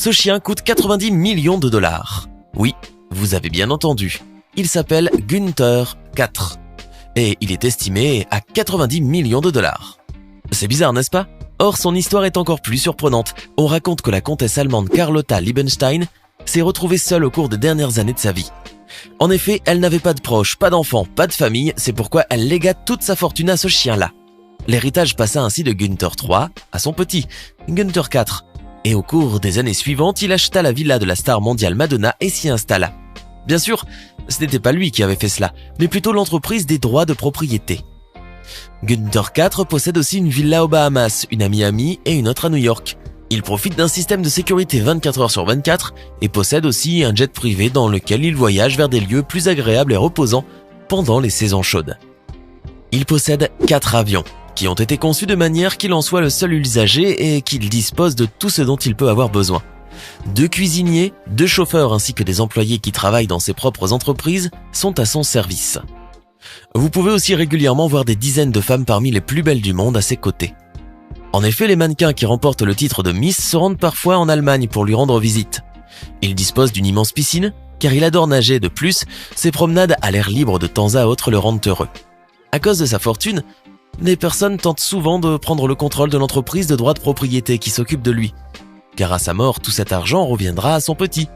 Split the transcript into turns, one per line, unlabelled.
Ce chien coûte 90 millions de dollars. Oui, vous avez bien entendu. Il s'appelle Günther 4. Et il est estimé à 90 millions de dollars. C'est bizarre, n'est-ce pas? Or, son histoire est encore plus surprenante. On raconte que la comtesse allemande Carlotta Liebenstein s'est retrouvée seule au cours des dernières années de sa vie. En effet, elle n'avait pas de proches, pas d'enfants, pas de famille, c'est pourquoi elle légua toute sa fortune à ce chien-là. L'héritage passa ainsi de Günther 3 à son petit, Günther 4. Et au cours des années suivantes, il acheta la villa de la star mondiale Madonna et s'y installa. Bien sûr, ce n'était pas lui qui avait fait cela, mais plutôt l'entreprise des droits de propriété. Günther 4 possède aussi une villa aux Bahamas, une à Miami et une autre à New York. Il profite d'un système de sécurité 24 heures sur 24 et possède aussi un jet privé dans lequel il voyage vers des lieux plus agréables et reposants pendant les saisons chaudes. Il possède 4 avions qui ont été conçus de manière qu'il en soit le seul usager et qu'il dispose de tout ce dont il peut avoir besoin. 2 cuisiniers, 2 chauffeurs ainsi que des employés qui travaillent dans ses propres entreprises sont à son service. Vous pouvez aussi régulièrement voir des dizaines de femmes parmi les plus belles du monde à ses côtés. En effet, les mannequins qui remportent le titre de Miss se rendent parfois en Allemagne pour lui rendre visite. Il dispose d'une immense piscine, car il adore nager. De plus, ses promenades à l'air libre de temps à autre le rendent heureux. À cause de sa fortune, les personnes tentent souvent de prendre le contrôle de l'entreprise de droits de propriété qui s'occupe de lui. Car à sa mort, tout cet argent reviendra à son petit.